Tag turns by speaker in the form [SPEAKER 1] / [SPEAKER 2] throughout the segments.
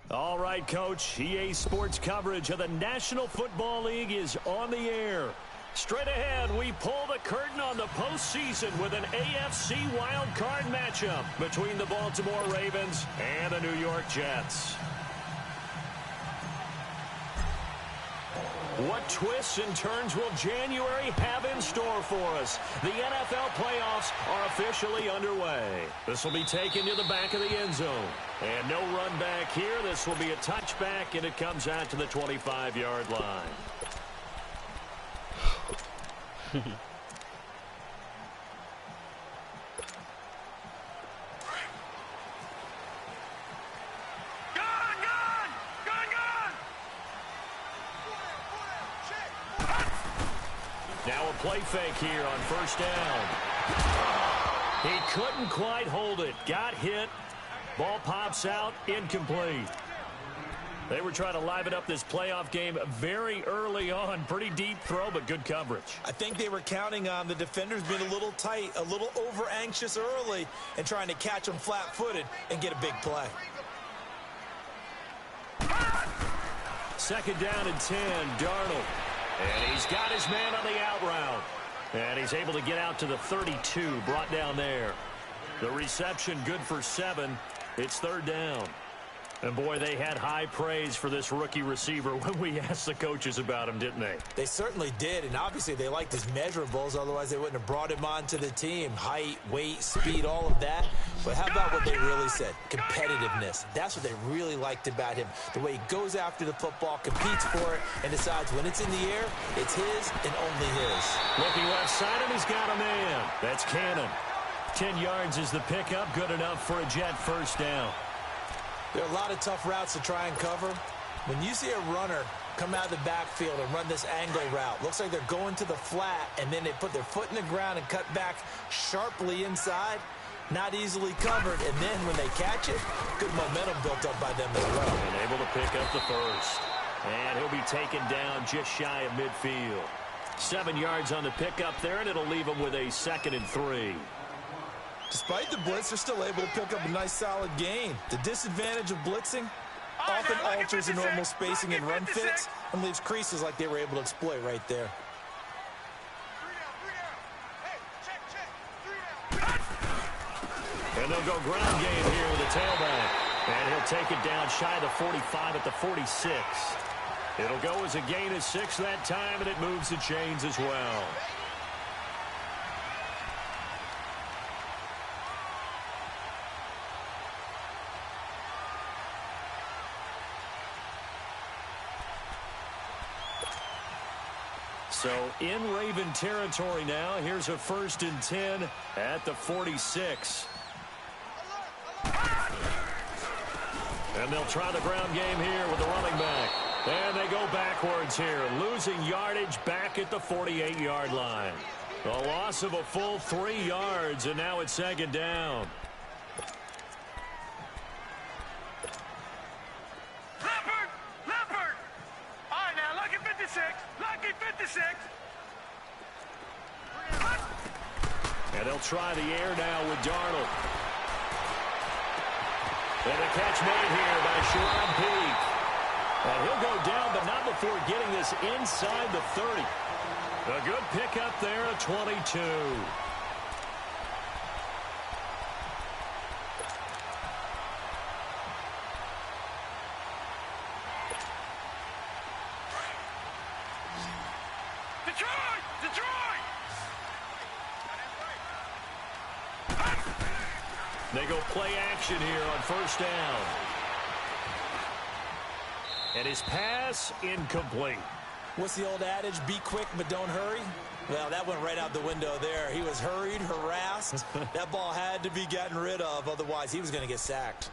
[SPEAKER 1] All right, Coach. EA Sports coverage of the National Football League is on the air. Straight ahead, we pull the curtain on the postseason with an AFC Wildcard matchup between the Baltimore Ravens and the New York Jets. What twists and turns will January have in store for us? The NFL playoffs are officially underway. This will be taken to the back of the end zone. And no run back here. This will be a touchback, and it comes out to the 25-yard line. Now a play fake here on first down. He couldn't quite hold it. Got hit. Ball pops out. Incomplete. They were trying to liven up this playoff game very early on. Pretty deep throw, but good coverage.
[SPEAKER 2] I think they were counting on the defenders being a little tight, a little over-anxious early, and trying to catch them flat-footed and get a big play.
[SPEAKER 1] Second down and 10, Darnold. And he's got his man on the out route. And he's able to get out to the 32, brought down there. The reception good for 7. It's third down. And, boy, they had high praise for this rookie receiver when we asked the coaches about him, didn't they?
[SPEAKER 2] They certainly did, and obviously they liked his measurables. Otherwise, they wouldn't have brought him onto the team. Height, weight, speed, all of that. But how about what they really said? Competitiveness. That's what they really liked about him. The way he goes after the football, competes for it, and decides when it's in the air, it's his and only his.
[SPEAKER 1] Looking left side, and he's got a man. That's Cannon. 10 yards is the pickup. Good enough for a Jet first down.
[SPEAKER 2] There are a lot of tough routes to try and cover. When you see a runner come out of the backfield and run this angle route, looks like they're going to the flat, and then they put their foot in the ground and cut back sharply inside, not easily covered, and then when they catch it, good momentum built up by them as well.
[SPEAKER 1] And able to pick up the first. And he'll be taken down just shy of midfield. 7 yards on the pickup there, and it'll leave him with a 2nd and 3.
[SPEAKER 2] Despite the blitz, they're still able to pick up a nice, solid gain. The disadvantage of blitzing often alters the normal spacing and run fits and leaves creases like they were able to exploit right there.
[SPEAKER 1] And they'll go ground game here with a tailback. And he'll take it down shy of the 45 at the 46. It'll go as a gain of 6 that time, and it moves the chains as well. So in Raven territory now. Here's a 1st and 10 at the 46. And they'll try the ground game here with the running back. And they go backwards here, losing yardage back at the 48-yard line. A loss of a full 3 yards, and now it's 2nd down. And they'll try the air now with Darnold. And a catch made here by Sharon Peake. And he'll go down, but not before getting this inside the 30. A good pickup there at 22. They go play action here on first down. And his pass incomplete.
[SPEAKER 2] What's the old adage? Be quick, but don't hurry. Well, that went right out the window there. He was hurried, harassed. That ball had to be gotten rid of. Otherwise, he was going to get sacked.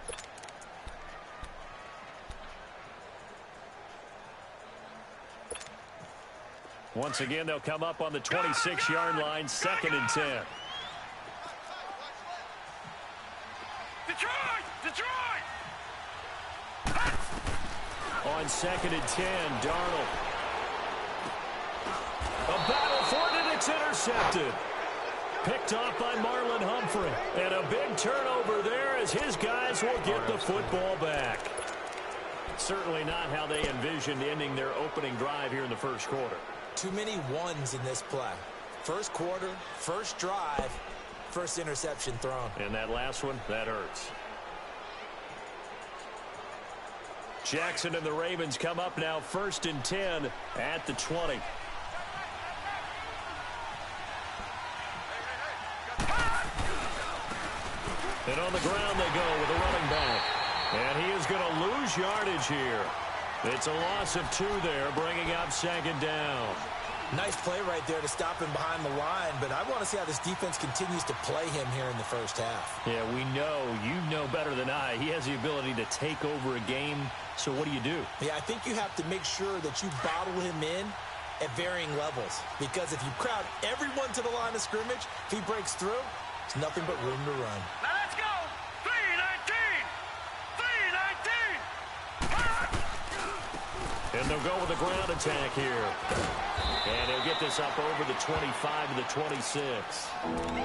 [SPEAKER 1] Once again, they'll come up on the 26-yard line, 2nd and 10.
[SPEAKER 3] Detroit!
[SPEAKER 1] On 2nd and 10, Darnold. A battle for it, and it's intercepted. Picked off by Marlon Humphrey. And a big turnover there as his guys will get the football back. Certainly not how they envisioned ending their opening drive here in the first quarter.
[SPEAKER 2] Too many ones in this play. First quarter, first drive, first interception thrown.
[SPEAKER 1] And that last one, that hurts. Jackson and the Ravens come up now 1st and 10 at the 20. And on the ground they go with a running back. And he is going to lose yardage here. It's a loss of 2 there, bringing up 2nd down.
[SPEAKER 2] Nice play right there to stop him behind the line, but I want to see how this defense continues to play him here in the first half.
[SPEAKER 1] Yeah, we know. You know better than I. He has the ability to take over a game, so what do?
[SPEAKER 2] Yeah, I think you have to make sure that you bottle him in at varying levels, because if you crowd everyone to the line of scrimmage, if he breaks through, it's nothing but room to run.
[SPEAKER 3] Now let's go! 3-19! 3-19!
[SPEAKER 1] And they'll go with a ground attack here. And he'll get this up over the 25 to the 26.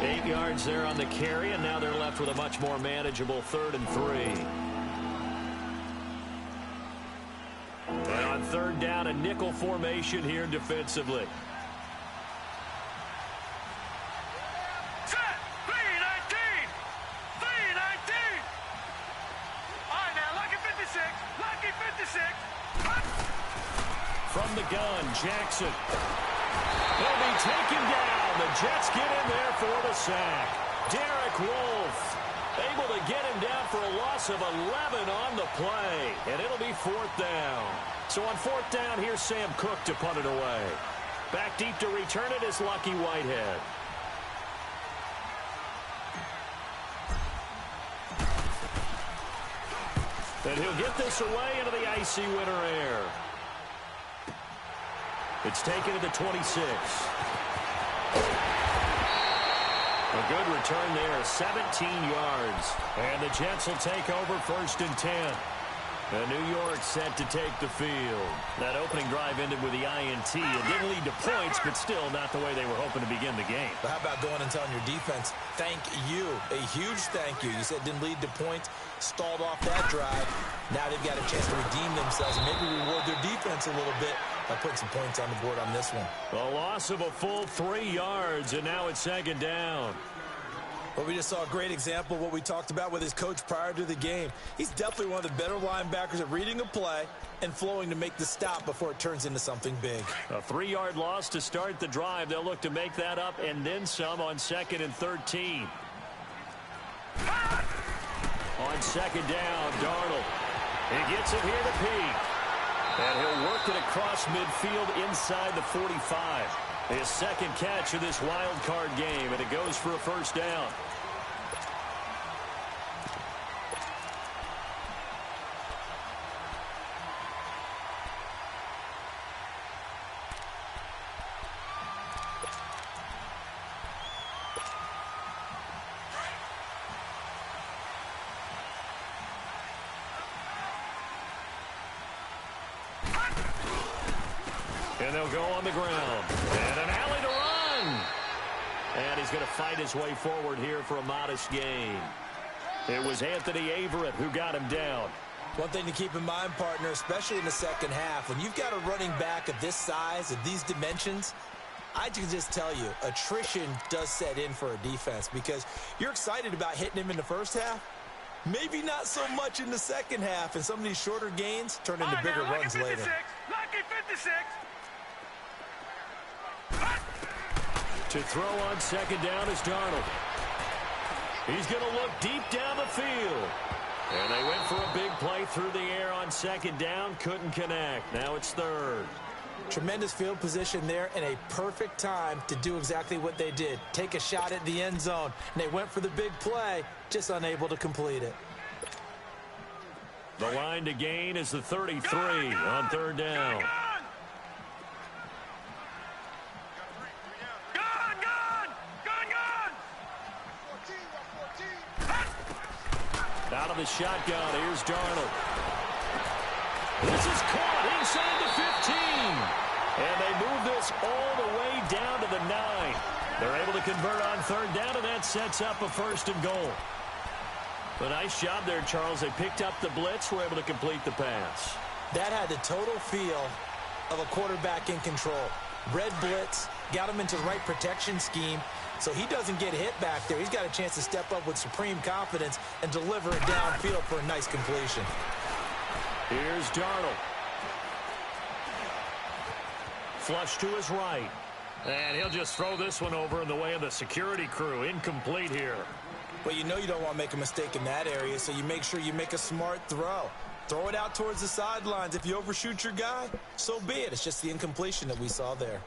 [SPEAKER 1] 8 yards there on the carry, and now they're left with a much more manageable 3rd and 3. And on 3rd down, a nickel formation here defensively.
[SPEAKER 3] Set! 3-19! 3-19! All right, now, lucky 56. Lucky 56.
[SPEAKER 1] From the gun, Jackson. He'll be taken down. The Jets get in there for the sack. Derek Wolfe able to get him down for a loss of 11 on the play. And it'll be 4th down. So on 4th down, here's Sam Cook to punt it away. Back deep to return it is Lucky Whitehead. And he'll get this away into the icy winter air. It's taken to the 26. A good return there, 17 yards. And the Jets will take over 1st and 10. And New York set to take the field. That opening drive ended with the INT. It didn't lead to points, but still not the way they were hoping to begin the game.
[SPEAKER 2] But how about going and telling your defense, thank you, a huge thank you. You said it didn't lead to points, stalled off that drive. Now they've got a chance to redeem themselves and maybe reward their defense a little bit by putting some points on the board on this one.
[SPEAKER 1] A loss of a full 3 yards, and now it's 2nd down.
[SPEAKER 2] Well, we just saw a great example of what we talked about with his coach prior to the game. He's definitely one of the better linebackers at reading a play and flowing to make the stop before it turns into something big.
[SPEAKER 1] A 3-yard loss to start the drive. They'll look to make that up and then some on 2nd and 13. On 2nd down, Darnold. He gets it here to Peak. And he'll work it across midfield inside the 45. His 2nd catch of this wild card game, and it goes for a 1st down. And they'll go on the ground. And an alley to run. And he's going to fight his way forward here for a modest gain. It was Anthony Averett who got him down.
[SPEAKER 2] One thing to keep in mind, partner, especially in the second half, when you've got a running back of this size, of these dimensions, I can just tell you, attrition does set in for a defense because you're excited about hitting him in the first half. Maybe not so much in the second half, and some of these shorter gains turn into bigger runs later.
[SPEAKER 3] Lucky 56.
[SPEAKER 1] To throw on 2nd down is Darnold. He's going to look deep down the field. And they went for a big play through the air on 2nd down. Couldn't connect. Now it's 3rd.
[SPEAKER 2] Tremendous field position there and a perfect time to do exactly what they did. Take a shot at the end zone. And they went for the big play, just unable to complete it.
[SPEAKER 1] The line to gain is the 33 on 3rd down. Out of the shotgun, here's Darnold. This is caught inside the 15. And they move this all the way down to the 9. They're able to convert on 3rd down, and that sets up a 1st and goal. A nice job there, Charles. They picked up the blitz, were able to complete the pass.
[SPEAKER 2] That had the total feel of a quarterback in control. Red blitz, got him into the right protection scheme, so he doesn't get hit back there. He's got a chance to step up with supreme confidence and deliver it downfield for a nice completion.
[SPEAKER 1] Here's Darnold. Flush to his right. And he'll just throw this one over in the way of the security crew. Incomplete here.
[SPEAKER 2] But you know you don't want to make a mistake in that area, so you make sure you make a smart throw. Throw it out towards the sidelines. If you overshoot your guy, so be it. It's just the incompletion that we saw there.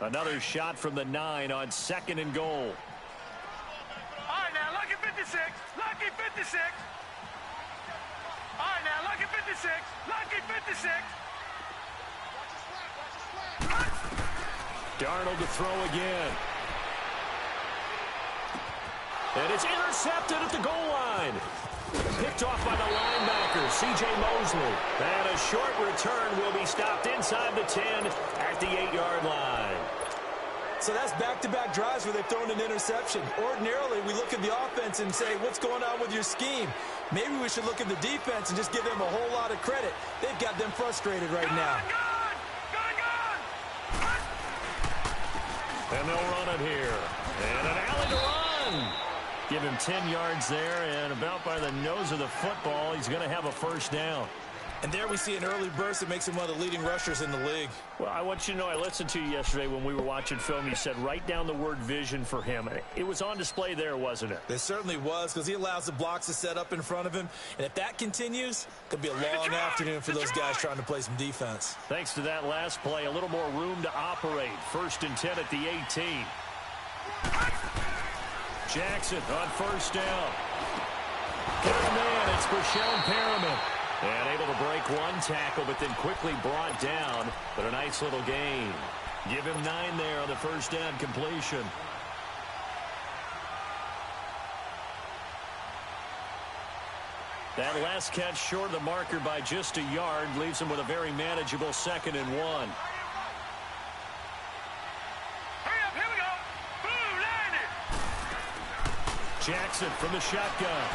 [SPEAKER 1] Another shot from the 9 on 2nd and goal.
[SPEAKER 3] All right, now, lucky 56. Lucky 56. All right, now, lucky 56. Lucky 56.
[SPEAKER 1] Darnold to throw again. And it's intercepted at the goal line. Picked off by the linebacker, C.J. Mosley. And a short return will be stopped inside the 10 at the 8-yard line.
[SPEAKER 2] So that's back-to-back drives where they've thrown an interception. Ordinarily, we look at the offense and say, what's going on with your scheme? Maybe we should look at the defense and just give them a whole lot of credit. They've got them frustrated right now.
[SPEAKER 1] And they'll run it here. And an alley to run. Give him 10 yards there, and about by the nose of the football, he's going to have a first down.
[SPEAKER 2] And there we see an early burst that makes him one of the leading rushers in the league.
[SPEAKER 1] Well, I want you to know, I listened to you yesterday when we were watching film. You said write down the word vision for him. It was on display there, wasn't it?
[SPEAKER 2] It certainly was, because he allows the blocks to set up in front of him. And if that continues, it could be a long afternoon for those guys trying to play some defense.
[SPEAKER 1] Thanks to that last play, a little more room to operate. 1st and 10 at the 18. Jackson on first down. Got a man, it's Brashon Perriman. And able to break one tackle, but then quickly brought down. But a nice little gain. Give him 9 there on the first down completion. That last catch short of the marker by just a yard leaves him with a very manageable 2nd and 1.
[SPEAKER 3] Hurry up, here we go. Boom, landed.
[SPEAKER 1] Jackson from the shotgun.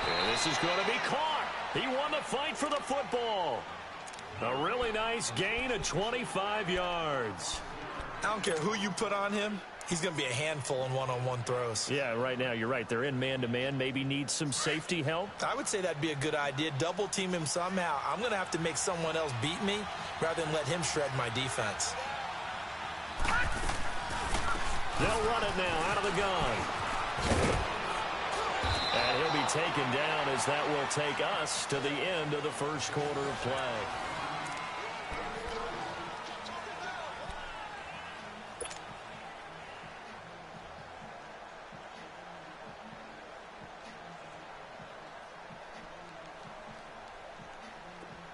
[SPEAKER 1] And this is going to be caught. He won the fight for the football. A really nice gain of 25 yards.
[SPEAKER 2] I don't care who you put on him. He's going to be a handful in one-on-one throws.
[SPEAKER 1] Yeah, right now, you're right. They're in man-to-man. Maybe need some safety help.
[SPEAKER 2] I would say that'd be a good idea. Double team him somehow. I'm going to have to make someone else beat me rather than let him shred my defense.
[SPEAKER 1] They'll run it now out of the gun. And he'll be taken down as that will take us to the end of the first quarter of play.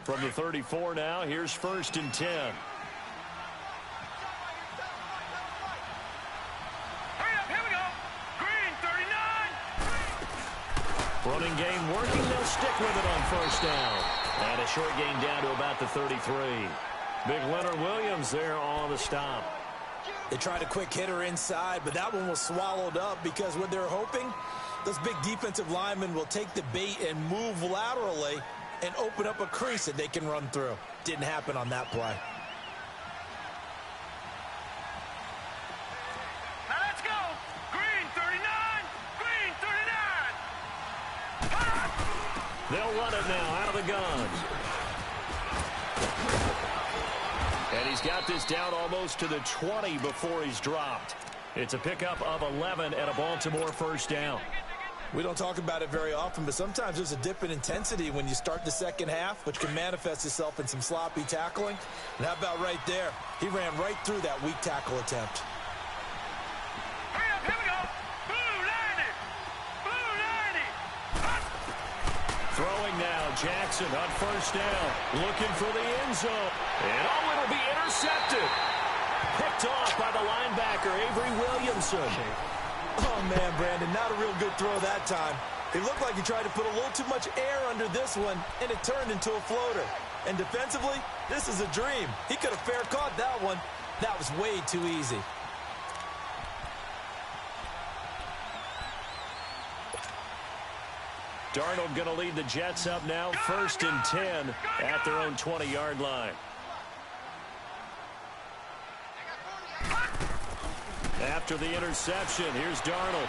[SPEAKER 1] From the 34 now, here's 1st and 10.
[SPEAKER 3] Hurry up, here we go. Green, 39.
[SPEAKER 1] Running game working. They'll stick with it on first down. And a short gain down to about the 33. Big Leonard Williams there on the stop.
[SPEAKER 2] They tried a quick hitter inside, but that one was swallowed up because what they're hoping, those big defensive linemen will take the bait and move laterally and open up a crease that they can run through. Didn't happen on that play.
[SPEAKER 3] Now let's go. Green, 39. Green, 39.
[SPEAKER 1] They'll run it now out of the gun. And he's got this down almost to the 20 before he's dropped. It's a pickup of 11 and a Baltimore first down.
[SPEAKER 2] We don't talk about it very often, but sometimes there's a dip in intensity when you start the second half, which can manifest itself in some sloppy tackling. And how about right there? He ran right through that weak tackle attempt.
[SPEAKER 3] Hurry up, here we go. Blue, landed. Blue, landed.
[SPEAKER 1] Throwing now, Jackson on first down. Looking for the end zone. And it'll be intercepted. Picked off by the linebacker, Avery Williamson.
[SPEAKER 2] Oh, man, Brandon, not a real good throw that time. It looked like he tried to put a little too much air under this one, and it turned into a floater. And defensively, this is a dream. He could have fair caught that one. That was way too easy.
[SPEAKER 1] Darnold going to lead the Jets up now, 1st and 10 at their own 20-yard line. After the interception, here's Darnold.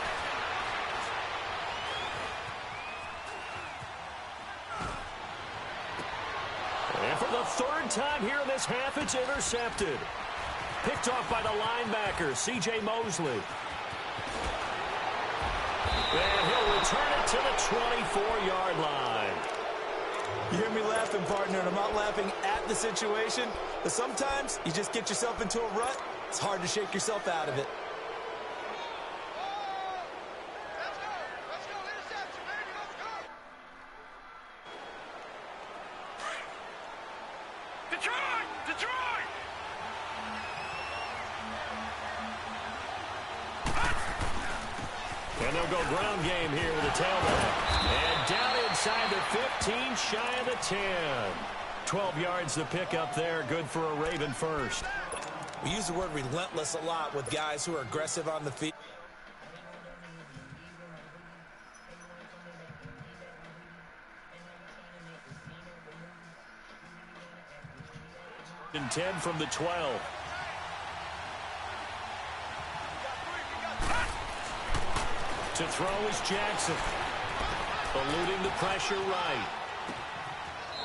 [SPEAKER 1] And for the 3rd time here in this half, it's intercepted. Picked off by the linebacker, C.J. Mosley. And he'll return it to the 24-yard line.
[SPEAKER 2] You hear me laughing, partner, and I'm not laughing at the situation, but sometimes you just get yourself into a rut. It's hard to shake yourself out of it.
[SPEAKER 3] Detroit!
[SPEAKER 1] And they'll go ground game here with a tailback. And down inside the 15, shy of the 10. 12 yards to pick up there. Good for a Raven first.
[SPEAKER 2] We use the word relentless a lot with guys who are aggressive on the field.
[SPEAKER 1] And 10 from the 12. To throw is Jackson. Eluding the pressure right.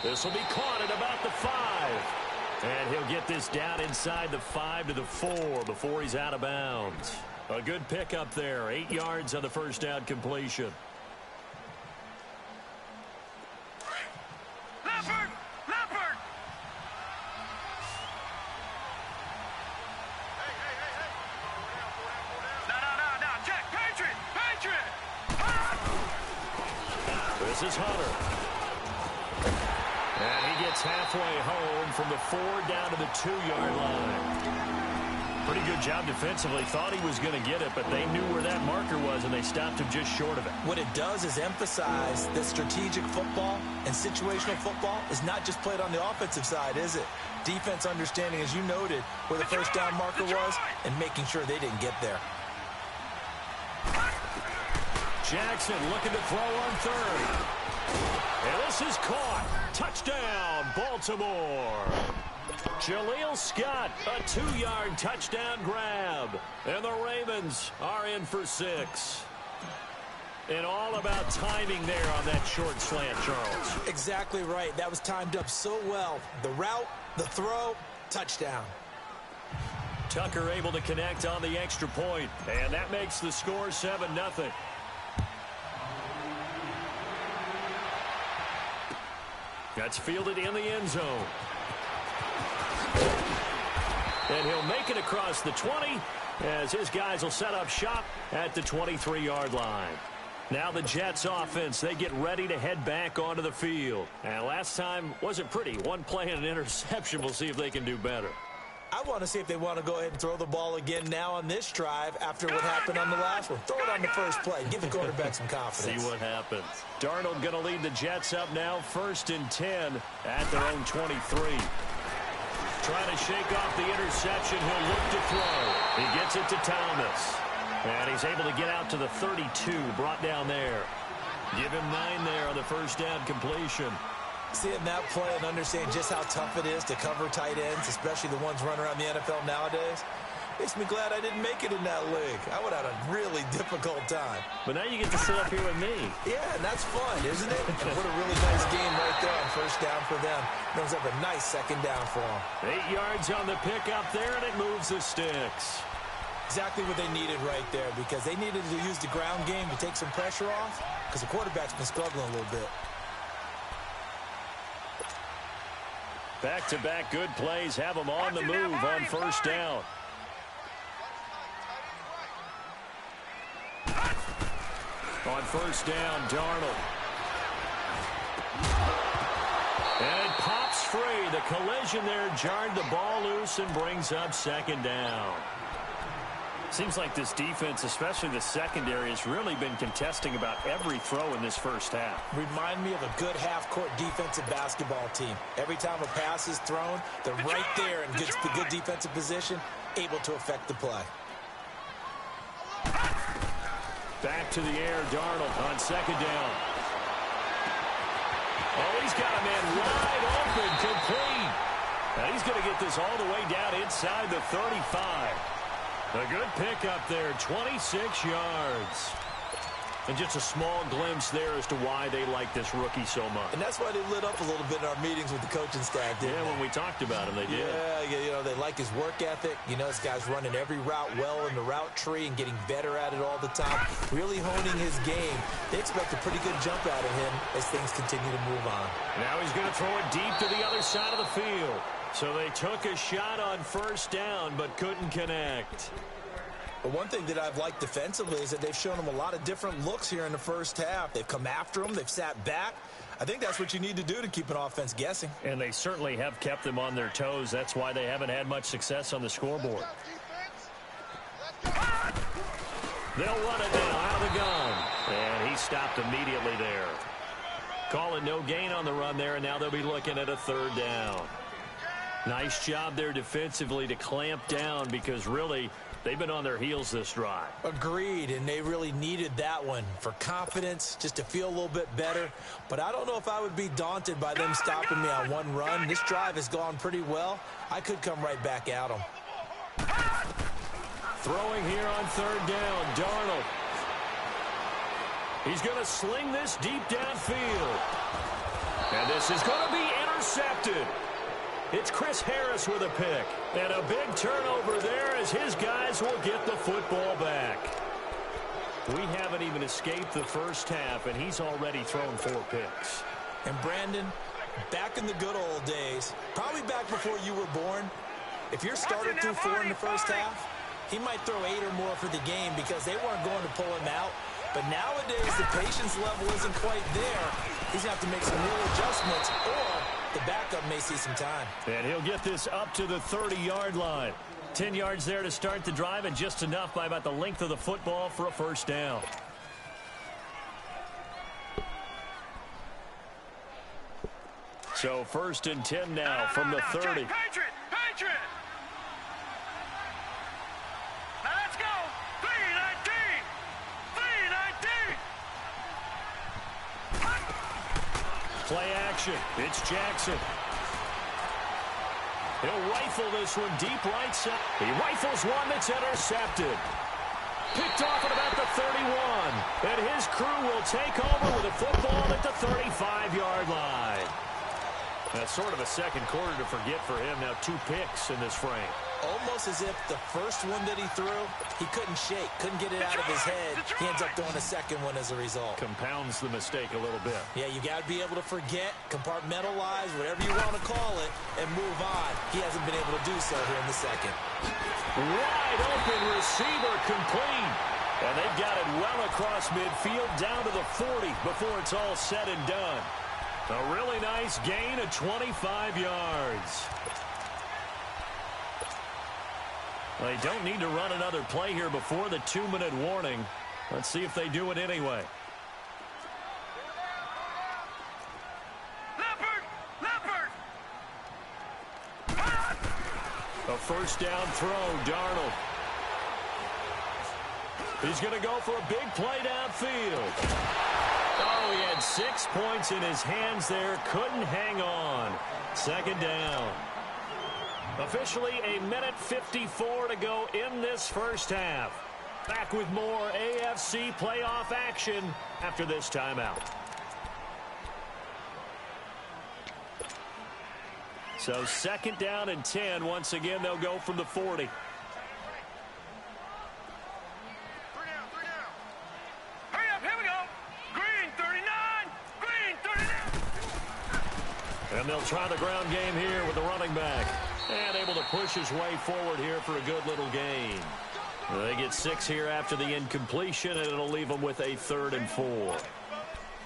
[SPEAKER 1] This will be caught at about the 5. And he'll get this down inside the 5 to the 4 before he's out of bounds. A good pickup there. 8 yards on the first down completion.
[SPEAKER 3] Leopard! No, check! Patriot!
[SPEAKER 1] This is Hunter. And he gets halfway home from the 4 down to the 2-yard line. Pretty good job defensively. Thought he was going to get it, but they knew where that marker was, and they stopped him just short of it.
[SPEAKER 2] What it does is emphasize that strategic football and situational football is not just played on the offensive side, is it? Defense understanding, as you noted, where the first down marker was and making sure they didn't get there.
[SPEAKER 1] Jackson looking to throw on 3rd. And this is caught. Touchdown, Baltimore. Jaleel Scott, a 2-yard touchdown grab. And the Ravens are in for 6. And all about timing there on that short slant, Charles.
[SPEAKER 2] Exactly right. That was timed up so well. The route, the throw, touchdown.
[SPEAKER 1] Tucker able to connect on the extra point. And that makes the score 7-0. That's fielded in the end zone. And he'll make it across the 20 as his guys will set up shop at the 23-yard line. Now the Jets offense, they get ready to head back onto the field. And last time wasn't pretty. One play and an interception. We'll see if they can do better.
[SPEAKER 2] I want to see if they want to go ahead and throw the ball again now on this drive after what happened on the last one. Throw it on the first play. Give the quarterback some confidence.
[SPEAKER 1] See what happens. Darnold going to lead the Jets up now, 1st and 10 at their own 23. Trying to shake off the interception. He'll look to throw. He gets it to Thomas. And he's able to get out to the 32, brought down there. Give him 9 there on the first down completion.
[SPEAKER 2] Seeing that play and understanding just how tough it is to cover tight ends, especially the ones running around the NFL nowadays, makes me glad I didn't make it in that league. I would have had a really difficult time.
[SPEAKER 1] But now you get to sit up here with me.
[SPEAKER 2] Yeah, and that's fun, isn't it? What a really nice game right there on first down for them. Brings up a nice second down for them.
[SPEAKER 1] 8 yards on the pickup there, and it moves the sticks.
[SPEAKER 2] Exactly what they needed right there, because they needed to use the ground game to take some pressure off, because the quarterback's been struggling a little bit.
[SPEAKER 1] Back-to-back good plays have them on the move on first down. On first down, Darnold. And it pops free. The collision there jarred the ball loose and brings up second down. Seems like this defense, especially the secondary, has really been contesting about every throw in this first half.
[SPEAKER 2] Remind me of a good half-court defensive basketball team. Every time a pass is thrown, they're right there in good defensive position, able to affect the play.
[SPEAKER 1] Back to the air, Darnold on second down. Oh, he's got a man wide open, complete. And he's going to get this all the way down inside the 35. A good pickup there, 26 yards. And just a small glimpse there as to why they like this rookie so much.
[SPEAKER 2] And that's why they lit up a little bit in our meetings with the coaching staff, didn't they?
[SPEAKER 1] When we talked about him, they did.
[SPEAKER 2] Yeah, you know, they like his work ethic. You know, this guy's running every route well in the route tree and getting better at it all the time, really honing his game. They expect a pretty good jump out of him as things continue to move on.
[SPEAKER 1] Now he's going to throw it deep to the other side of the field. So they took a shot on first down but couldn't connect.
[SPEAKER 2] But one thing that I've liked defensively is that they've shown him a lot of different looks here in the first half. They've come after him. They've sat back. I think that's what you need to do to keep an offense guessing.
[SPEAKER 1] And they certainly have kept them on their toes. That's why they haven't had much success on the scoreboard. They'll run it now out of the gun. And he stopped immediately there. Calling no gain on the run there, and now they'll be looking at a third down. Nice job there defensively to clamp down because really they've been on their heels this drive.
[SPEAKER 2] Agreed, and they really needed that one for confidence, just to feel a little bit better. But I don't know if I would be daunted by them stopping me on one run. This drive has gone pretty well. I could come right back at them.
[SPEAKER 1] Throwing here on third down, Darnold. He's going to sling this deep downfield. And this is going to be intercepted. It's Chris Harris with a pick. And a big turnover there as his guys will get the football back. We haven't even escaped the first half, and he's already thrown 4 picks.
[SPEAKER 2] And Brandon, back in the good old days, probably back before you were born, if your starter threw 4 in the first half, he might throw 8 or more for the game because they weren't going to pull him out. But nowadays, the patience level isn't quite there. He's going to have to make some real adjustments, or the backup may see some time.
[SPEAKER 1] And he'll get this up to the 30-yard line. 10 yards there to start the drive, and just enough by about the length of the football for a first down. So 1st and 10 now from the 30.
[SPEAKER 3] Patriot! Now let's go! 319! 319!
[SPEAKER 1] Play action. It's Jackson. He'll rifle this one deep right side. He rifles one that's intercepted. Picked off at about the 31. And his crew will take over with a football at the 35-yard line. That's sort of a second quarter to forget for him. Now 2 picks in this frame.
[SPEAKER 2] Almost as if the first one that he threw, he couldn't shake, couldn't get it out of his head. He ends up throwing a second one as a result.
[SPEAKER 1] Compounds the mistake a little bit.
[SPEAKER 2] Yeah, you got to be able to forget, compartmentalize, whatever you want to call it, and move on. He hasn't been able to do so here in the second.
[SPEAKER 1] Wide open receiver complete. And they've got it well across midfield down to the 40 before it's all said and done. A really nice gain of 25 yards. They don't need to run another play here before the 2-minute warning. Let's see if they do it anyway.
[SPEAKER 3] Leopard!
[SPEAKER 1] A first down throw, Darnold. He's going to go for a big play downfield. Oh, he had 6 points in his hands there. Couldn't hang on. Second down. Officially a minute 54 to go in this first half. Back with more AFC playoff action after this timeout. So 2nd down and 10. Once again, they'll go from the 40.
[SPEAKER 3] Hurry up, here we go! Green 39! Green 39!
[SPEAKER 1] And they'll try the ground game here with the running back. And able to push his way forward here for a good little gain. They get 6 here after the incompletion, and it'll leave them with a 3rd and 4.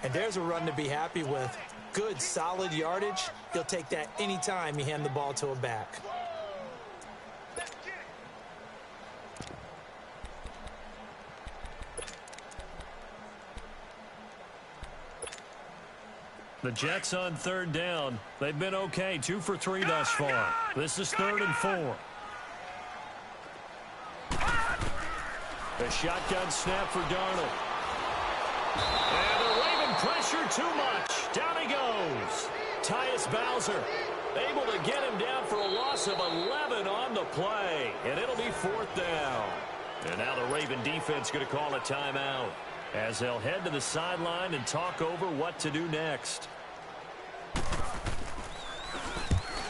[SPEAKER 2] And there's a run to be happy with. Good, solid yardage. He'll take that anytime you hand the ball to a back.
[SPEAKER 1] The Jets on third down. They've been okay, 2 for 3 thus far. This is 3rd and 4. The shotgun snap for Darnold. And they're waving pressure too much. Down he goes. Tyus Bowser able to get him down for a loss of 11 on the play. And it'll be 4th down. And now the Raven defense going to call a timeout as they'll head to the sideline and talk over what to do next.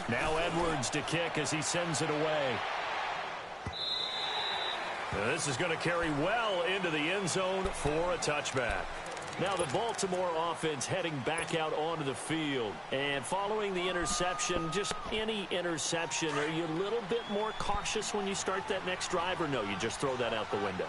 [SPEAKER 1] Now Edwards to kick as he sends it away. Now this is going to carry well into the end zone for a touchback. Now the Baltimore offense heading back out onto the field. And following the interception, just any interception, are you a little bit more cautious when you start that next drive, or no, you just throw that out the window?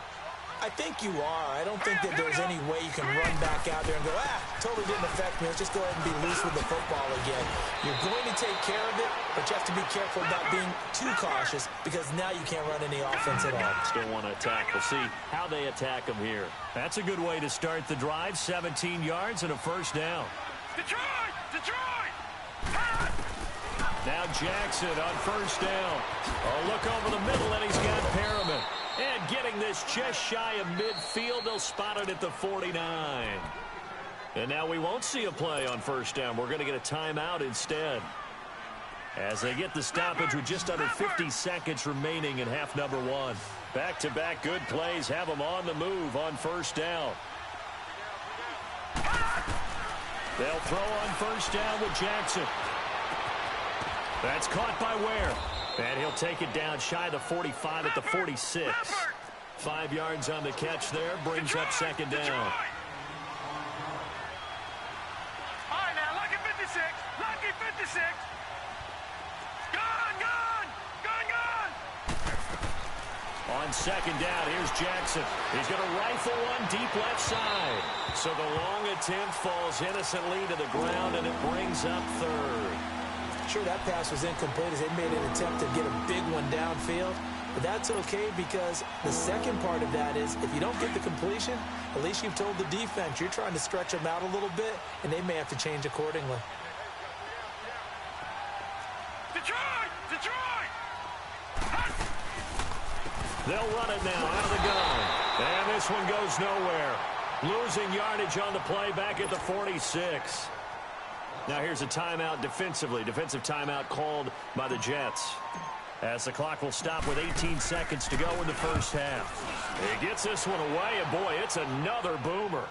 [SPEAKER 2] I think you are. I don't think that there's any way you can run back out there and go, totally didn't affect me. Let's just go ahead and be loose with the football again. You're going to take care of it, but you have to be careful about being too cautious because now you can't run any offense at all.
[SPEAKER 1] Still want to attack. We'll see how they attack them here. That's a good way to start the drive. 17 yards and a 1st down.
[SPEAKER 3] Detroit! Detroit!
[SPEAKER 1] Now Jackson on 1st down. Oh, look over the middle, and he's got Perriman. And getting this just shy of midfield, they'll spot it at the 49. And now we won't see a play on 1st down. We're going to get a timeout instead. As they get the stoppage with just under 50 seconds remaining in half number 1. Back-to-back good plays have them on the move on 1st down. They'll throw on 1st down with Jackson. That's caught by Ware. And he'll take it down shy of the 45 at the 46. 5 yards on the catch there. Brings up 2nd down.
[SPEAKER 3] All right, now, lucky 56. Lucky 56. Gone, gone. Gone, gone.
[SPEAKER 1] On 2nd down, here's Jackson. He's going to rifle one deep left side. So the long attempt falls innocently to the ground, and it brings up 3rd.
[SPEAKER 2] Sure, that pass was incomplete as they made an attempt to get a big one downfield. But that's okay because the second part of that is if you don't get the completion, at least you've told the defense you're trying to stretch them out a little bit, and they may have to change accordingly.
[SPEAKER 3] Detroit! Detroit!
[SPEAKER 1] They'll run it now out of the gun. And this one goes nowhere. Losing yardage on the play back at the 46. Now here's a timeout defensively. Defensive timeout called by the Jets. As the clock will stop with 18 seconds to go in the 1st half. He gets this one away, and boy, it's another boomer.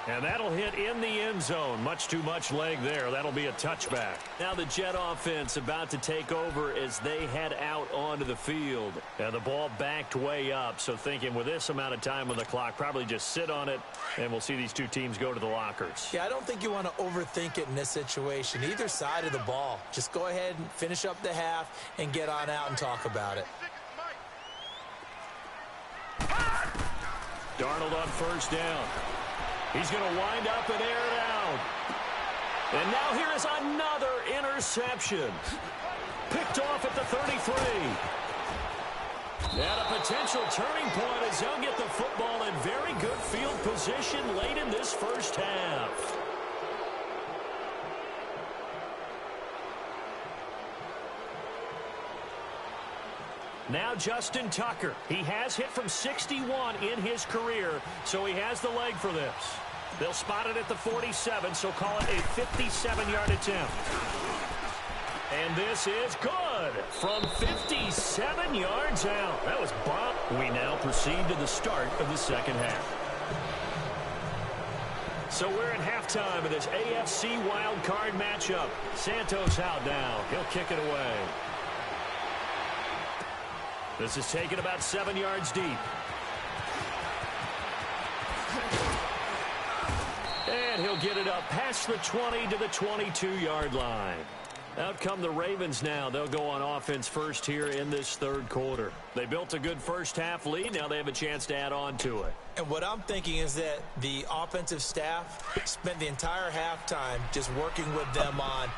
[SPEAKER 1] And that'll hit in the end zone. Much too much leg there. That'll be a touchback. Now the Jet offense about to take over as they head out onto the field. And the ball backed way up. So thinking with this amount of time on the clock, probably just sit on it, and we'll see these two teams go to the lockers.
[SPEAKER 2] Yeah, I don't think you want to overthink it in this situation. Either side of the ball. Just go ahead and finish up the half and get on out and talk about it.
[SPEAKER 1] Darnold on 1st down. He's going to wind up and air it out. And now here is another interception. Picked off at the 33. And a potential turning point as they'll get the football in very good field position late in this 1st half. Now Justin Tucker. He has hit from 61 in his career, so he has the leg for this. They'll spot it at the 47, so call it a 57-yard attempt. And this is good from 57 yards out. That was Bob. We now proceed to the start of the 2nd half. So we're at halftime of this AFC Wildcard matchup. Santos out now. He'll kick it away. This is taken about 7 yards deep. And he'll get it up past the 20 to the 22-yard line. Out come the Ravens now. They'll go on offense first here in this 3rd quarter. They built a good 1st half lead. Now they have a chance to add on to it.
[SPEAKER 2] And what I'm thinking is that the offensive staff spent the entire halftime just working with them on,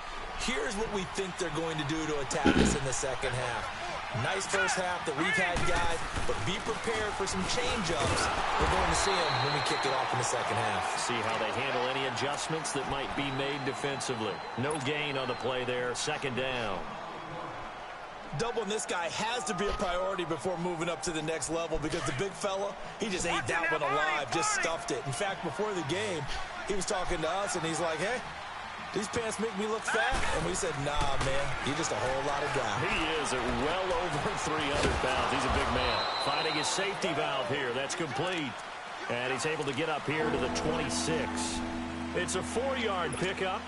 [SPEAKER 2] here's what we think they're going to do to attack us in the 2nd half. Nice 1st half that we've had, guys, but be prepared for some change-ups. We're going to see him when we kick it off in the second half.
[SPEAKER 1] See how they handle any adjustments that might be made defensively. No gain on the play there. Second down.
[SPEAKER 2] Doubling this guy has to be a priority before moving up to the next level because the big fella, he just ate that one alive, just stuffed it. In fact, before the game, he was talking to us, and he's like, hey, these pants make me look fat. And we said, nah, man, you're just a whole lot of guy.
[SPEAKER 1] He is at well over 300 pounds. He's a big man. Finding his safety valve here. That's complete. And he's able to get up here to the 26. It's a 4-yard pickup,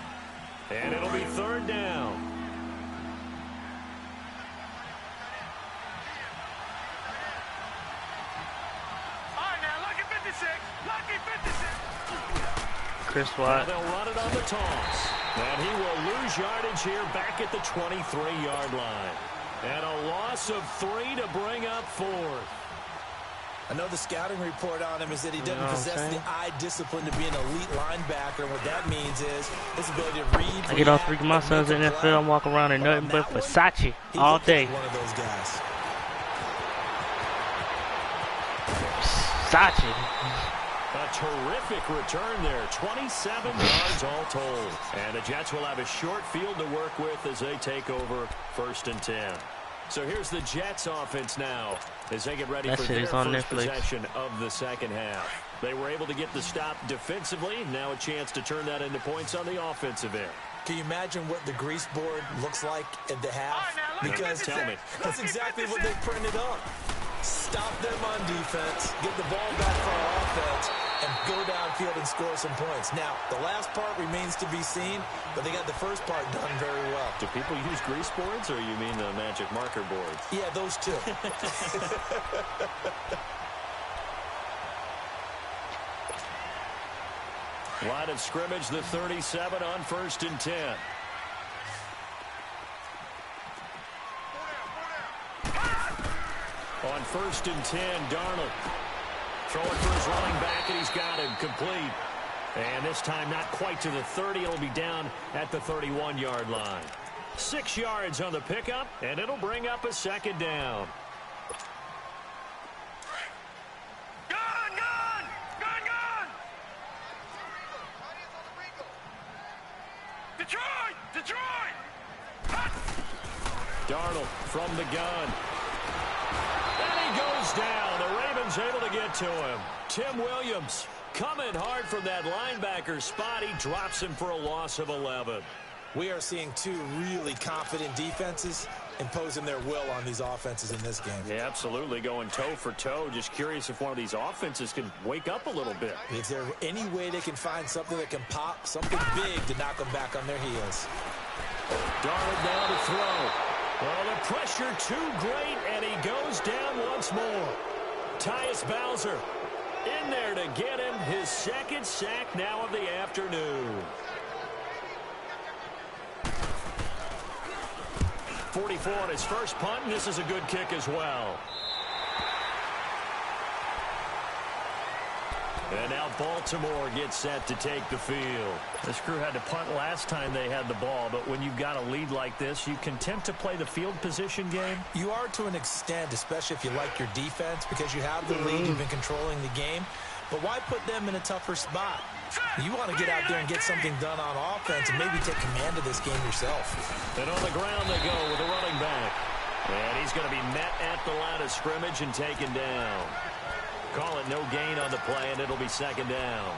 [SPEAKER 1] and it'll be third down.
[SPEAKER 4] Chris Watt.
[SPEAKER 1] They'll run it on the toss. And he will lose yardage here back at the 23-yard line. And a loss of 3 to bring up 4.
[SPEAKER 2] I know the scouting report on him is that he doesn't possess the eye discipline to be an elite linebacker. And what that means is his ability to read.
[SPEAKER 4] I get all 3 of my sons in the NFL. I'm walking around in nothing but Versace all day.
[SPEAKER 2] One of those guys.
[SPEAKER 4] Versace.
[SPEAKER 1] A terrific return there. 27 yards all told. And the Jets will have a short field to work with as they take over 1st and 10. So here's the Jets offense now as they get ready for their first possession of the second half. They were able to get the stop defensively. Now a chance to turn that into points on the offensive end.
[SPEAKER 2] Can you imagine what the grease board looks like at the half? Because
[SPEAKER 1] tell me.
[SPEAKER 2] That's exactly what they printed up. Stop them on defense, get the ball back for our offense, and go downfield and score some points. Now, the last part remains to be seen, but they got the first part done very well.
[SPEAKER 1] Do people use grease boards, or you mean the magic marker boards?
[SPEAKER 2] Yeah, those two.
[SPEAKER 1] Line of scrimmage, the 37 on 1st and 10. On 1st and 10, Darnold throwing for his running back, and he's got him complete. And this time not quite to the 30. It'll be down at the 31-yard line. 6 yards on the pickup, and it'll bring up a second down.
[SPEAKER 3] Detroit!
[SPEAKER 1] Darnold from the gun. And he goes down. The Ravens able to get to him. Tim Williams coming hard from that linebacker spot. He drops him for a loss of 11.
[SPEAKER 2] We are seeing 2 really confident defenses imposing their will on these offenses in this game.
[SPEAKER 1] Yeah, absolutely, going toe for toe. Just curious if one of these offenses can wake up a little bit.
[SPEAKER 2] Is there any way they can find something that can pop, something big to knock them back on their heels?
[SPEAKER 1] Darnold down to throw. Well, the pressure too great, and he goes down once more. Tyus Bowser in there to get him his 2nd sack now of the afternoon. 44 on his first punt, and this is a good kick as well. And now Baltimore gets set to take the field. This crew had to punt last time they had the ball, but when you've got a lead like this, you content to play the field position game?
[SPEAKER 2] You are to an extent, especially if you like your defense, because you have the lead, you've been controlling the game. But why put them in a tougher spot? You want to get out there and get something done on offense and maybe take command of this game yourself.
[SPEAKER 1] And on the ground they go with a running back. And he's going to be met at the line of scrimmage and taken down. Call it no gain on the play, and it'll be second down.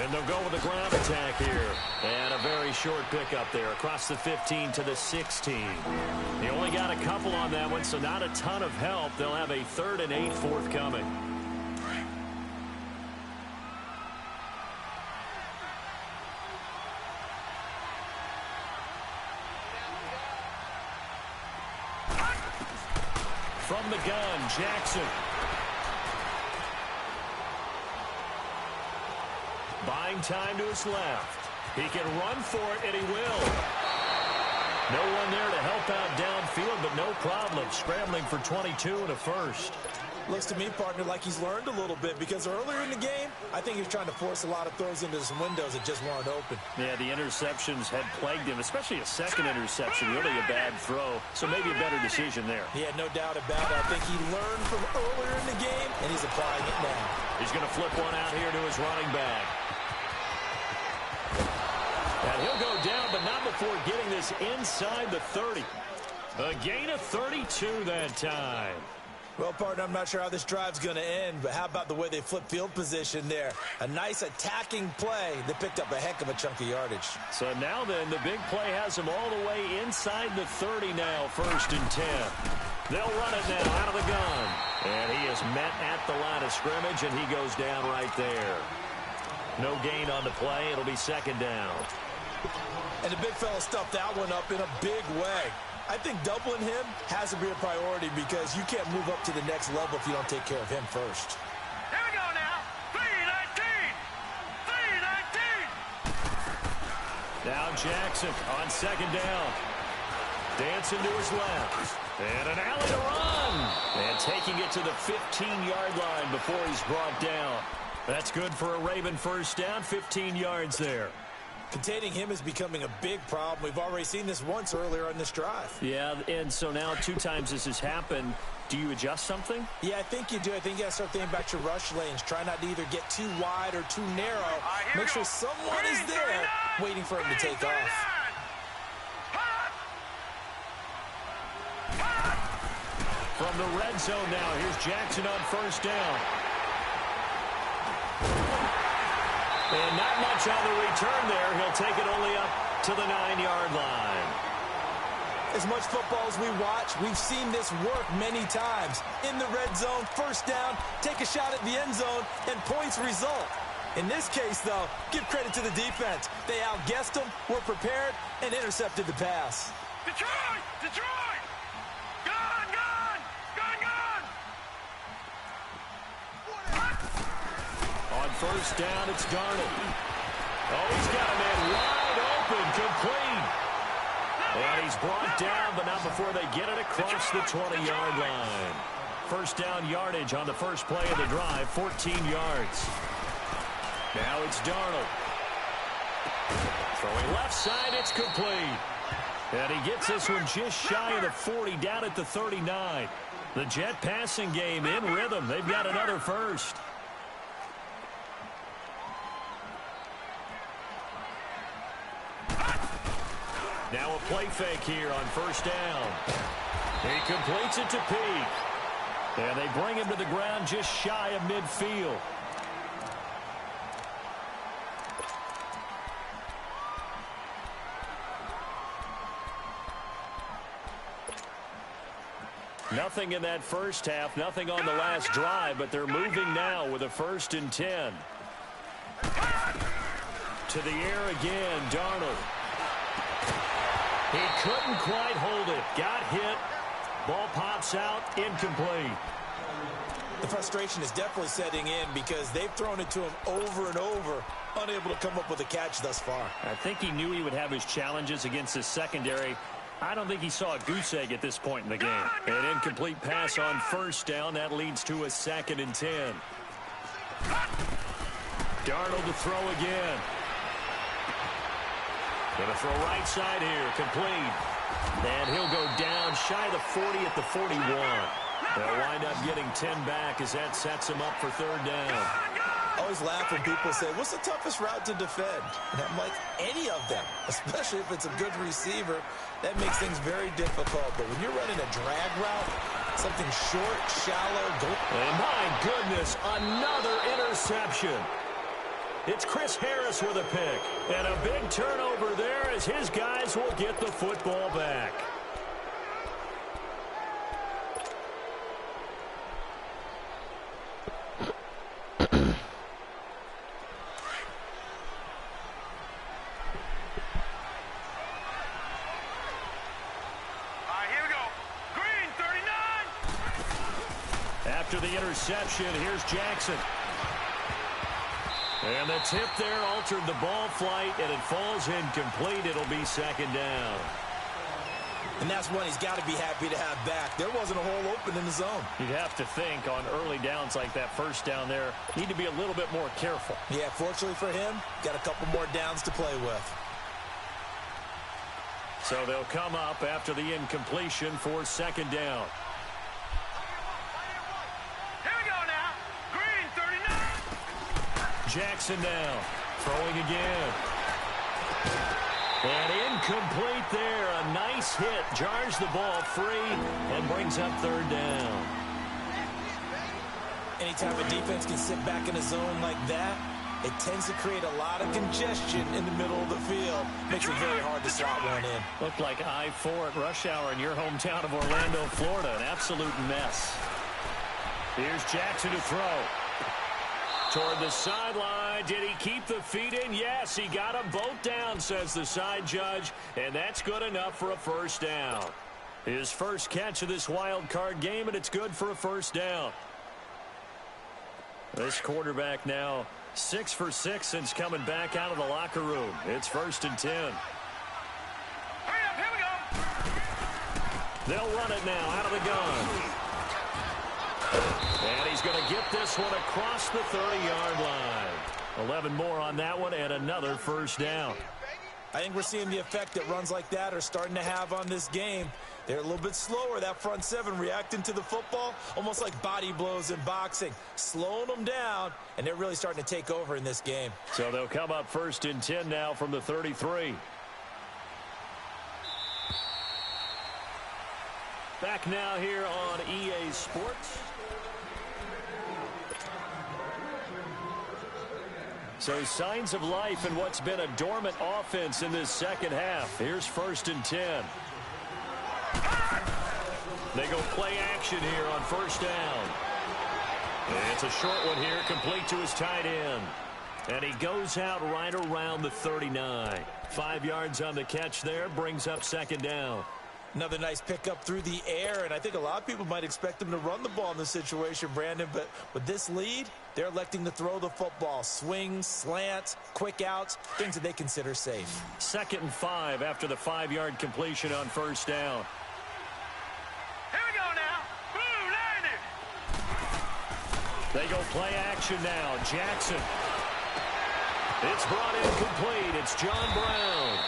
[SPEAKER 1] And they'll go with a ground attack here. And a very short pickup there across the 15 to the 16. They only got a couple on that one, so not a ton of help. They'll have a 3rd and 8 forthcoming. From the gun, Jackson. Buying Playing time to his left. He can run for it, and he will. No one there to help out downfield, but no problem. Scrambling for 22 and a first.
[SPEAKER 2] Looks to me, partner, like he's learned a little bit because earlier in the game, I think he was trying to force a lot of throws into some windows that just weren't open.
[SPEAKER 1] Yeah, the interceptions had plagued him, especially a second interception, really a bad throw. So maybe a better decision there.
[SPEAKER 2] He had no doubt about it. I think he learned from earlier in the game, and he's applying it now.
[SPEAKER 1] He's going to flip one out here to his running back. And he'll go down, but not before getting this inside the 30. A gain of 32 that time.
[SPEAKER 2] Well, partner, I'm not sure how this drive's going to end, but how about the way they flip field position there? A nice attacking play that picked up a heck of a chunk of yardage.
[SPEAKER 1] So now then, the big play has him all the way inside the 30 now, 1st and 10. They'll run it now out of the gun. And he is met at the line of scrimmage, and he goes down right there. No gain on the play. It'll be 2nd down.
[SPEAKER 2] And the big fella stuffed that one up in a big way. I think doubling him has to be a priority because you can't move up to the next level if you don't take care of him first.
[SPEAKER 3] Here we go now. 3-19. 3-19.
[SPEAKER 1] Now Jackson on 2nd down. Dancing to his left. And an alley to run. And taking it to the 15-yard line before he's brought down. That's good for a Raven 1st down, 15 yards there.
[SPEAKER 2] Containing him is becoming a big problem. We've already seen this once earlier on this drive.
[SPEAKER 1] Yeah, and so now 2 times this has happened. Do you adjust something?
[SPEAKER 2] Yeah, I think you do. I think you got to start thinking about your rush lanes. Try not to either get too wide or too narrow. Make sure someone is there waiting for him to take off.
[SPEAKER 1] From the red zone now, here's Jackson on 1st down. And not much on the return there. He'll take it only up to the 9-yard line.
[SPEAKER 2] As much football as we watch, we've seen this work many times. In the red zone, 1st down, take a shot at the end zone, and points result. In this case, though, give credit to the defense. They outguessed them, were prepared, and intercepted the pass.
[SPEAKER 3] Detroit! Detroit! Gone! Gone! Gone! Gone!
[SPEAKER 1] On 1st down, it's Darnold. Oh, he's got a man wide open, complete. And he's brought down, but not before they get it across the 20-yard line. 1st down yardage on the first play of the drive, 14 yards. Now it's Darnold. Throwing left side, it's complete. And he gets this one just shy of the 40, down at the 39. The Jet passing game in rhythm. They've got another first. Now a play fake here on 1st down. He completes it to Peak. And they bring him to the ground just shy of midfield. Nothing in that first half, nothing on the last drive, but they're moving now with a 1st and 10. To the air again, Darnold. He couldn't quite hold it. Got hit. Ball pops out. Incomplete.
[SPEAKER 2] The frustration is definitely setting in because they've thrown it to him over and over, unable to come up with a catch thus far.
[SPEAKER 1] I think he knew he would have his challenges against his secondary. I don't think he saw a goose egg at this point in the game. An incomplete pass on 1st down. That leads to a 2nd and 10. Darnold to throw again. Going to throw right side here, complete. And he'll go down shy of the 40 at the 41. They'll wind up getting 10 back as that sets him up for 3rd down.
[SPEAKER 2] I always laugh when people say, what's the toughest route to defend? And I'm like, any of them, especially if it's a good receiver. That makes things very difficult. But when you're running a drag route, something short, shallow, go.
[SPEAKER 1] And my goodness, another interception. It's Chris Harris with a pick. And a big turnover there as his guys will get the football back. After the interception, here's Jackson. And the tip there altered the ball flight, and it falls incomplete. It'll be second down.
[SPEAKER 2] And that's one he's got to be happy to have back. There wasn't a hole open in the zone.
[SPEAKER 1] You'd have to think on early downs like that first down there, need to be a little bit more careful.
[SPEAKER 2] Yeah, fortunately for him, got a couple more downs to play with.
[SPEAKER 1] So they'll come up after the incompletion for second down.
[SPEAKER 3] Here we go now. Green, 39.
[SPEAKER 1] Jackson now, throwing again. And incomplete there. A nice hit. Jars the ball free and brings up third down.
[SPEAKER 2] Anytime a defense can sit back in a zone like that, it tends to create a lot of congestion in the middle of the field. Makes it very hard to slot one in.
[SPEAKER 1] Looked like I-4 at rush hour in your hometown of Orlando, Florida. An absolute mess. Here's Jackson to throw. Toward the sideline. Did he keep the feet in? Yes, he got them both down, says the side judge. And that's good enough for a first down. His first catch of this wild card game, and it's good for a first down. This quarterback now 6 for 6 since coming back out of the locker room. It's 1st and 10.
[SPEAKER 3] Hurry up, here we go.
[SPEAKER 1] They'll run it now out of the gun. And he's going to get this one across the 30-yard line. 11 more on that one and another first down.
[SPEAKER 2] I think we're seeing the effect that runs like that are starting to have on this game. They're a little bit slower, that front seven, reacting to the football, almost like body blows in boxing, slowing them down, and they're really starting to take over in this game.
[SPEAKER 1] So they'll come up 1st and 10 now from the 33. Back now here on EA Sports. So signs of life in what's been a dormant offense in this second half. Here's 1st and 10. They go play action here on first down. And it's a short one here, complete to his tight end. And he goes out right around the 39. 5 yards on the catch there, brings up second down.
[SPEAKER 2] Another nice pickup through the air, and I think a lot of people might expect them to run the ball in this situation, Brandon, but with this lead, they're electing to throw the football. Swings, slants, quick outs, things that they consider safe.
[SPEAKER 1] 2nd and 5 after the 5-yard completion on first down.
[SPEAKER 3] Here we go now. Boom, landed.
[SPEAKER 1] They go play action now. Jackson. It's brought in complete. It's John Brown.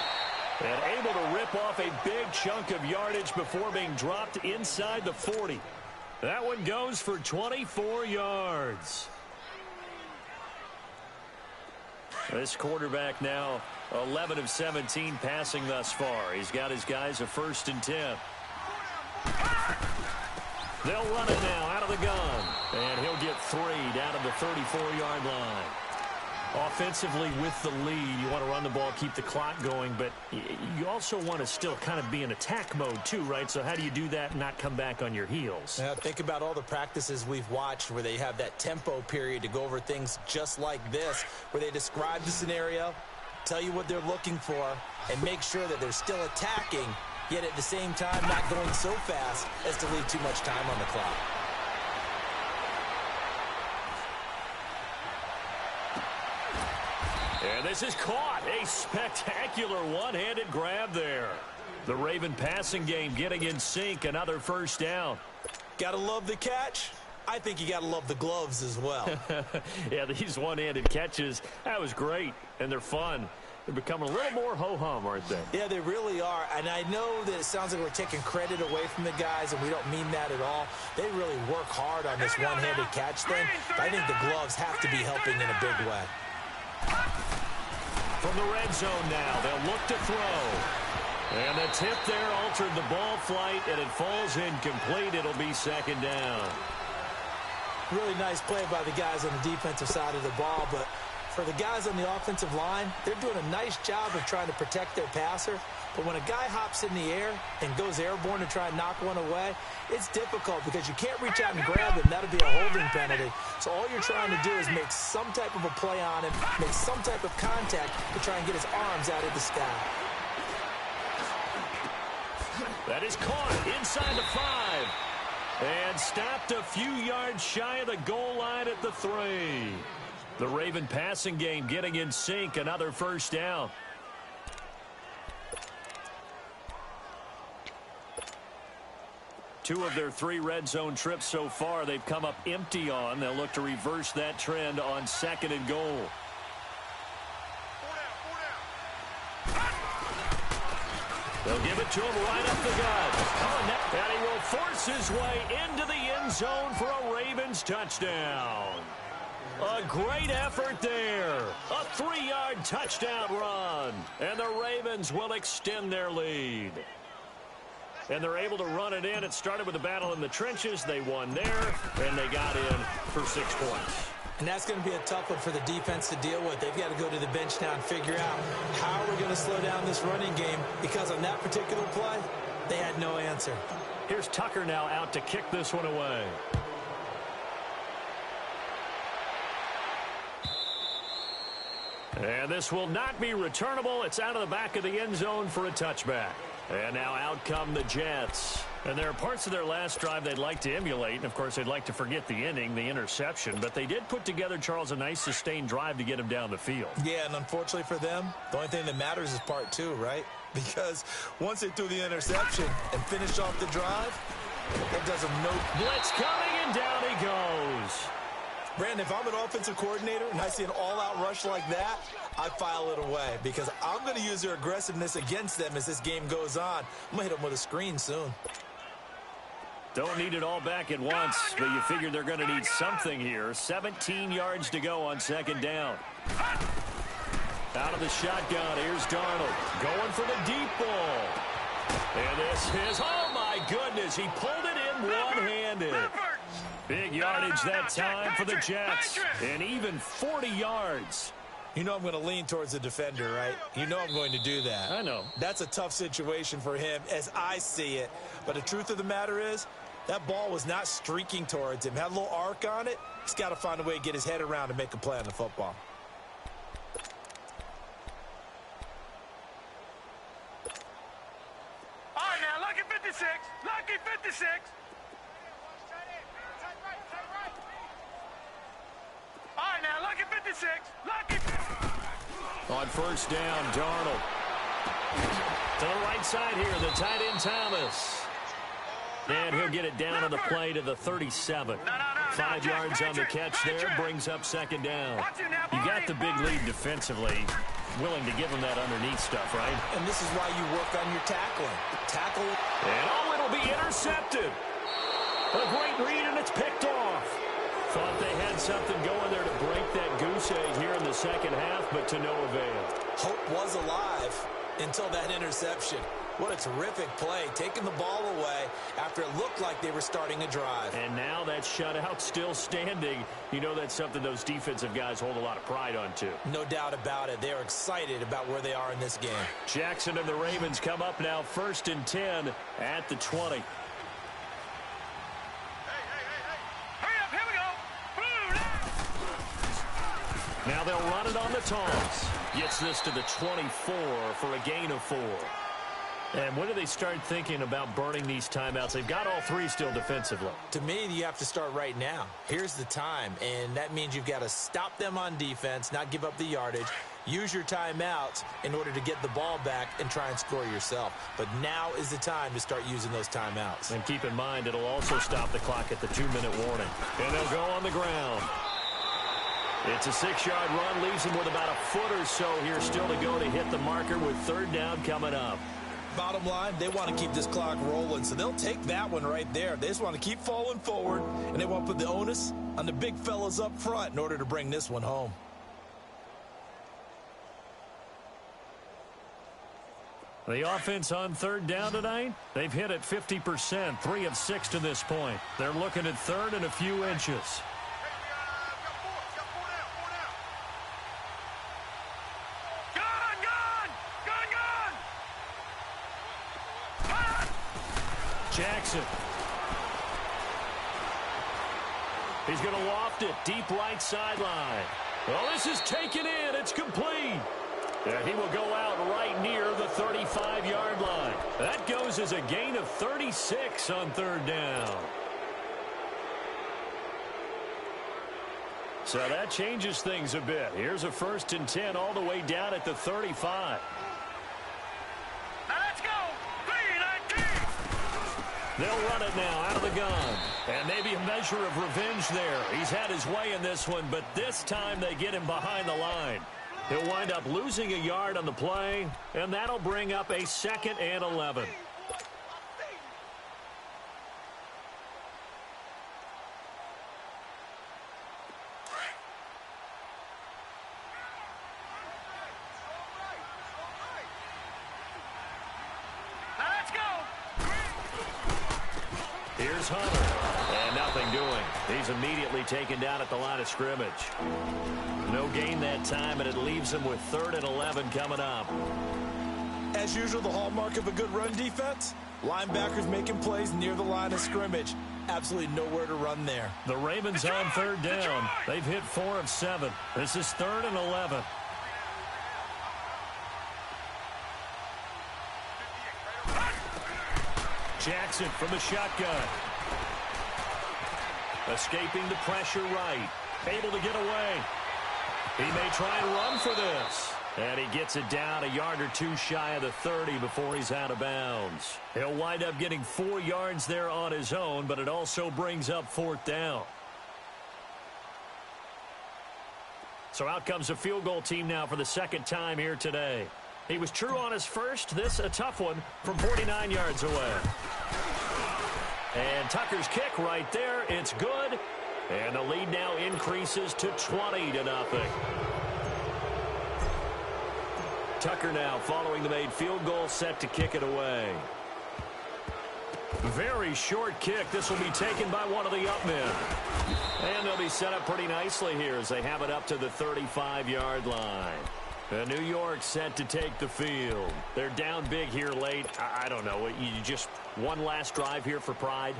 [SPEAKER 1] And able to rip off a big chunk of yardage before being dropped inside the 40. That one goes for 24 yards. This quarterback now 11 of 17 passing thus far. He's got his guys a 1st and 10. They'll run it now out of the gun. And he'll get 3 down to the 34-yard line. Offensively with the lead, you want to run the ball, keep the clock going, but you also want to still kind of be in attack mode too, right? So how do you do that and not come back on your heels?
[SPEAKER 2] Now, think about all the practices we've watched where they have that tempo period to go over things just like this, where they describe the scenario, tell you what they're looking for, and make sure that they're still attacking, yet at the same time not going so fast as to leave too much time on the clock.
[SPEAKER 1] And this is caught. A spectacular one-handed grab there. The Raven passing game getting in sync. Another first down.
[SPEAKER 2] Gotta love the catch. I think you gotta love the gloves as well.
[SPEAKER 1] Yeah, these one-handed catches, that was great. And they're fun. They're becoming a little more ho-hum, aren't they?
[SPEAKER 2] Yeah, they really are. And I know that it sounds like we're taking credit away from the guys, and we don't mean that at all. They really work hard on this one-handed catch thing. But I think the gloves have to be helping in a big way.
[SPEAKER 1] From the red zone now, they'll look to throw. And the tip there altered the ball flight, and it falls incomplete. It'll be second down.
[SPEAKER 2] Really nice play by the guys on the defensive side of the ball, but for the guys on the offensive line, they're doing a nice job of trying to protect their passer. But when a guy hops in the air and goes airborne to try and knock one away, it's difficult because you can't reach out and grab him. That'll be a holding penalty. So all you're trying to do is make some type of a play on him, make some type of contact to try and get his arms out of the sky.
[SPEAKER 1] That is caught inside the 5. And stopped a few yards shy of the goal line at the 3. The Raven passing game getting in sync. Another first down. Two of their 3 red zone trips so far, they've come up empty on. They'll look to reverse that trend on 2nd and goal. They'll give it to him right up the gut. And he will force his way into the end zone for a Ravens touchdown. A great effort there. A 3-yard touchdown run. And the Ravens will extend their lead. And they're able to run it in. It started with a battle in the trenches. They won there, and they got in for 6 points.
[SPEAKER 2] And that's going to be a tough one for the defense to deal with. They've got to go to the bench now and figure out how we're going to slow down this running game, because on that particular play, they had no answer.
[SPEAKER 1] Here's Tucker now out to kick this one away. And this will not be returnable. It's out of the back of the end zone for a touchback. And now out come the Jets. And there are parts of their last drive they'd like to emulate. And, of course, they'd like to forget the inning, the interception. But they did put together, Charles, a nice sustained drive to get him down the field. Yeah, and unfortunately for them, the only thing that matters is part 2, right? Because once they threw the interception and finished off the drive, that does them no... Blitz coming, and down he goes. Brandon, if I'm an offensive coordinator and I see an all-out rush like that, I file it away, because I'm going to use their aggressiveness against them as this game goes on. I'm going to hit them with a screen soon. Don't need it all back at once, but you figure they're going to need something here. 17 yards to go on 2nd down. Out of the shotgun, here's Darnold. Going for the deep ball. And this is, oh my goodness, he pulled it in one-handed. Big yardage that time for the Jets. And even 40 yards. You know I'm going to lean towards the defender, right? You know I'm going to do that. I know. That's a tough situation for him as I see it. But the truth of the matter is, that ball was not streaking towards him. Had a little arc on it. He's got to find a way to get his head around and make a play on the football.
[SPEAKER 3] All right, now, lucky 56. Lucky 56. All right, now, lucky 56. Lucky.
[SPEAKER 1] On first down, Darnold. To the right side here, the tight end Thomas. And he'll get it down on the play to the 37. 5 yards on the catch there, brings up 2nd down. You got the big lead defensively. Willing to give him that underneath stuff, right?
[SPEAKER 2] And this is why you work on your tackling. Tackle.
[SPEAKER 1] And oh, it'll be intercepted. A great read, and it's picked off. Thought they had something going there to break that goose egg here in the second half, but to no avail.
[SPEAKER 2] Hope was alive until that interception. What a terrific play, taking the ball away after it looked like they were starting a drive.
[SPEAKER 1] And now that shutout still standing. You know that's something those defensive guys hold a lot of pride on, too.
[SPEAKER 2] No doubt about it. They're excited about where they are in this game.
[SPEAKER 1] Jackson and the Ravens come up now 1st and 10 at the 20. Now they'll run it on the toss. Gets this to the 24 for a gain of 4. And when do they start thinking about burning these timeouts? They've got all 3 still defensively.
[SPEAKER 2] To me, you have to start right now. Here's the time, and that means you've got to stop them on defense, not give up the yardage, use your timeouts in order to get the ball back and try and score yourself. But now is the time to start using those timeouts.
[SPEAKER 1] And keep in mind, it'll also stop the clock at the 2-minute warning. And they'll go on the ground. It's a 6-yard run, leaves them with about a foot or so here still to go to hit the marker with 3rd down coming up.
[SPEAKER 2] Bottom line, they want to keep this clock rolling, so they'll take that one right there. They just want to keep falling forward, and they want to put the onus on the big fellas up front in order to bring this one home.
[SPEAKER 1] The offense on 3rd down tonight, they've hit it 50%, 3 of 6 to this point. They're looking at 3rd and a few inches. Jackson. He's going to loft it deep right sideline. Well, this is taken in. It's complete. And he will go out right near the 35-yard line. That goes as a gain of 36 on 3rd down. So that changes things a bit. Here's a 1st and 10 all the way down at the 35.
[SPEAKER 3] Now let's go. 3-19.
[SPEAKER 1] They'll run it now out of the gun. And maybe a measure of revenge there. He's had his way in this one, but this time they get him behind the line. He'll wind up losing a yard on the play, and that'll bring up a 2nd and 11. Here's Hunter, and nothing doing. He's immediately taken down at the line of scrimmage. No gain that time, and it leaves him with 3rd and 11 coming up.
[SPEAKER 2] As usual, the hallmark of a good run defense, linebackers making plays near the line of scrimmage. Absolutely nowhere to run there.
[SPEAKER 1] The Ravens on 3rd down. They've hit 4 of 7. This is 3rd and 11. Jackson from the shotgun. Escaping the pressure right. Able to get away. He may try and run for this. And he gets it down a yard or 2 shy of the 30 before he's out of bounds. He'll wind up getting 4 yards there on his own, but it also brings up 4th down. So out comes a field goal team now for the 2nd time here today. He was true on his first. This a tough one from 49 yards away. And Tucker's kick right there. It's good. And the lead now increases to 20-0. Tucker now following the made field goal, set to kick it away. Very short kick. This will be taken by one of the up men. And they'll be set up pretty nicely here as they have it up to the 35-yard line. New York set to take the field. They're down big here late. I don't know. You just one last drive here for pride?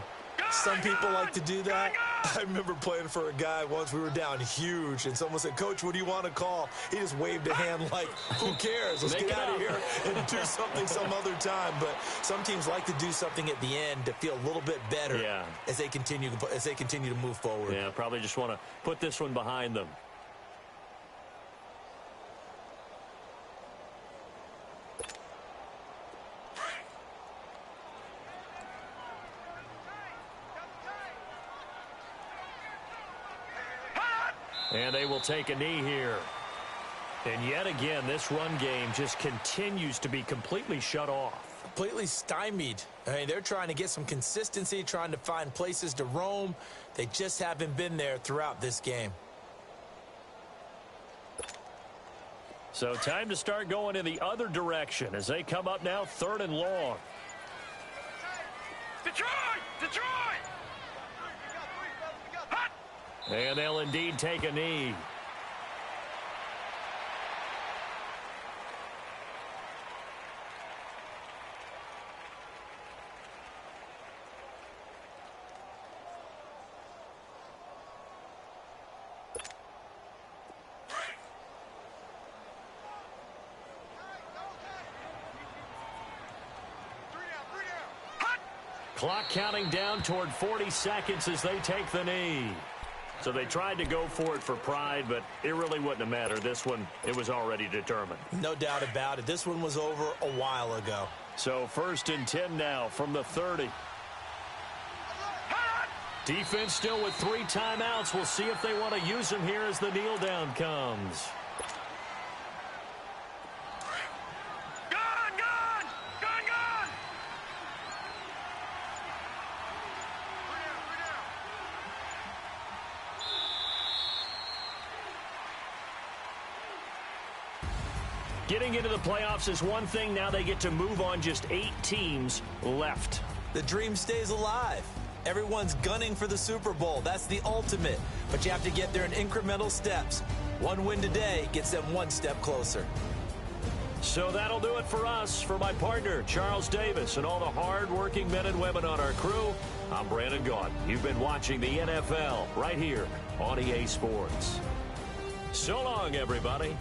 [SPEAKER 2] Some people like to do that. I remember playing for a guy once. We were down huge, and someone said, "Coach, what do you want to call?" He just waved a hand like, "Who cares? Let's get out of here and do something some other time." But some teams like to do something at the end to feel a little bit better as they continue to move forward.
[SPEAKER 1] Yeah, probably just want to put this one behind them. And they will take a knee here. And yet again, this run game just continues to be completely shut off.
[SPEAKER 2] Completely stymied. I mean, they're trying to get some consistency, trying to find places to roam. They just haven't been there throughout this game.
[SPEAKER 1] So time to start going in the other direction as they come up now 3rd and long.
[SPEAKER 3] Detroit! Detroit!
[SPEAKER 1] And they'll indeed take a knee. Clock counting down toward 40 seconds as they take the knee. So they tried to go for it for pride, but it really wouldn't have mattered. This one, it was already determined.
[SPEAKER 2] No doubt about it. This one was over a while ago.
[SPEAKER 1] So 1st and 10 now from the 30. Defense still with 3 timeouts. We'll see if they want to use them here as the kneel down comes. Getting into the playoffs is one thing. Now they get to move on. Just 8 teams left.
[SPEAKER 2] The dream stays alive. Everyone's gunning for the Super Bowl. That's the ultimate. But you have to get there in incremental steps. One win today gets them one step closer.
[SPEAKER 1] So that'll do it for us. For my partner, Charles Davis, and all the hard-working men and women on our crew, I'm Brandon Gaudin. You've been watching the NFL right here on EA Sports. So long, everybody.